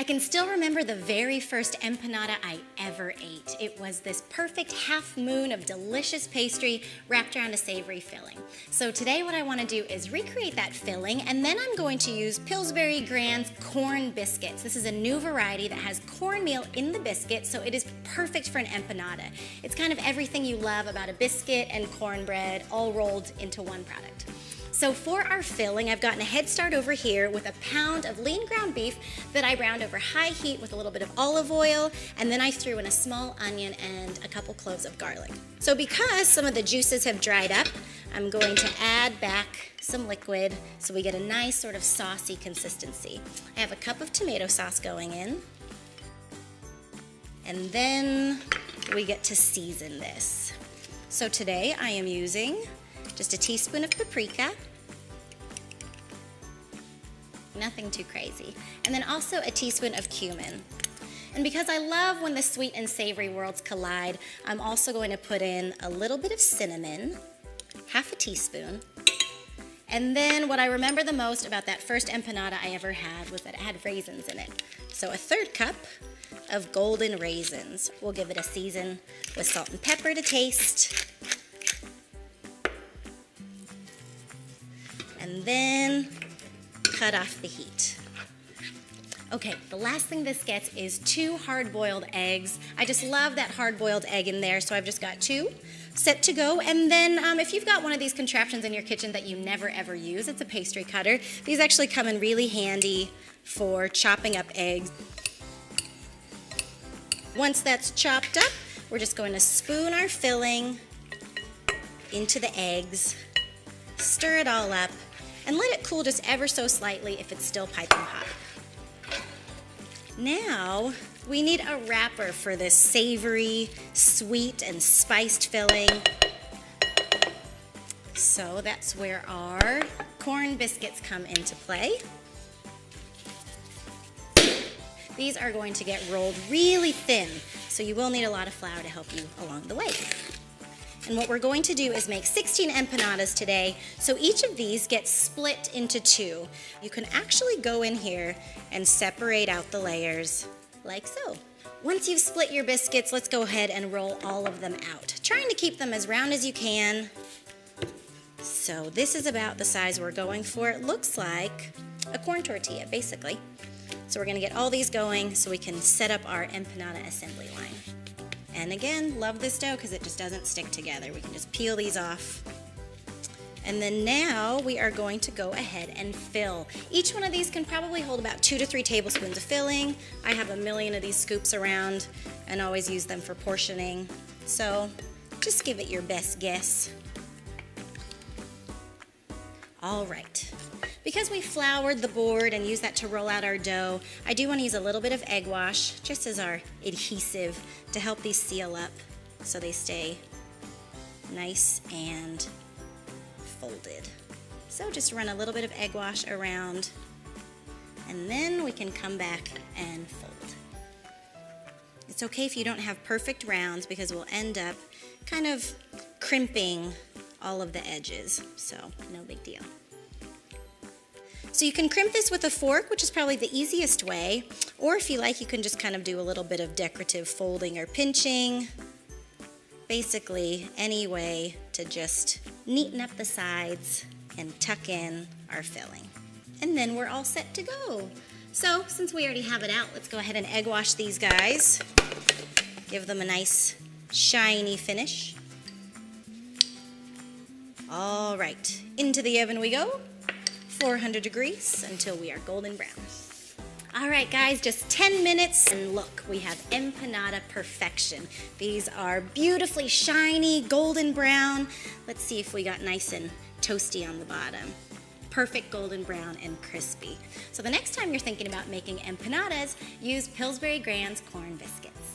I can still remember the very first empanada I ever ate. It was this perfect half moon of delicious pastry wrapped around a savory filling. So today what I want to do is recreate that filling, and then I'm going to use Pillsbury Grand's corn biscuits. This is a new variety that has cornmeal in the biscuit, so it is perfect for an empanada. It's kind of everything you love about a biscuit and cornbread all rolled into one product. So for our filling, I've gotten a head start over here with a pound of lean ground beef that I browned over high heat with a little bit of olive oil, and then I threw in a small onion and a couple cloves of garlic. So because some of the juices have dried up, I'm going to add back some liquid so we get a nice sort of saucy consistency. I have a cup of tomato sauce going in, and then we get to season this. So today I am using just a teaspoon of paprika, nothing too crazy, and then also a teaspoon of cumin. And because I love when the sweet and savory worlds collide, I'm also going to put in a little bit of cinnamon, half a teaspoon, and then what I remember the most about that first empanada I ever had was that it had raisins in it. So a third cup of golden raisins. We'll give it a season with salt and pepper to taste. And then cut off the heat. Okay, the last thing this gets is 2 hard-boiled eggs. I just love that hard-boiled egg in there, so I've just got 2 set to go. And then if you've got one of these contraptions in your kitchen that you never ever use, it's a pastry cutter. These actually come in really handy for chopping up eggs. Once that's chopped up, we're just going to spoon our filling into the eggs, stir it all up, and let it cool just ever so slightly if it's still piping hot. Now, we need a wrapper for this savory, sweet, and spiced filling. So that's where our corn biscuits come into play. These are going to get rolled really thin, so you will need a lot of flour to help you along the way. And what we're going to do is make 16 empanadas today, so each of these gets split into 2. You can actually go in here and separate out the layers like so. Once you've split your biscuits, let's go ahead and roll all of them out, trying to keep them as round as you can. So this is about the size we're going for. It looks like a corn tortilla, basically. So we're going to get all these going so we can set up our empanada assembly line. And again, love this dough because it just doesn't stick together. We can just peel these off. And then now we are going to go ahead and fill. Each one of these can probably hold about 2 to 3 tablespoons of filling. I have a million of these scoops around and always use them for portioning. So just give it your best guess. All right. Because we floured the board and used that to roll out our dough, I do want to use a little bit of egg wash just as our adhesive to help these seal up so they stay nice and folded. So just run a little bit of egg wash around, and then we can come back and fold. It's okay if you don't have perfect rounds because we'll end up kind of crimping all of the edges, so no big deal. So you can crimp this with a fork, which is probably the easiest way, or if you like, you can just kind of do a little bit of decorative folding or pinching. Basically, any way to just neaten up the sides and tuck in our filling. And then we're all set to go. So since we already have it out, let's go ahead and egg wash these guys. Give them a nice shiny finish. All right, into the oven we go. 400 degrees until we are golden brown. All right, guys, just 10 minutes, and look, we have empanada perfection. These are beautifully shiny, golden brown. Let's see if we got nice and toasty on the bottom. Perfect golden brown and crispy. So the next time you're thinking about making empanadas, use Pillsbury Grand's corn biscuits.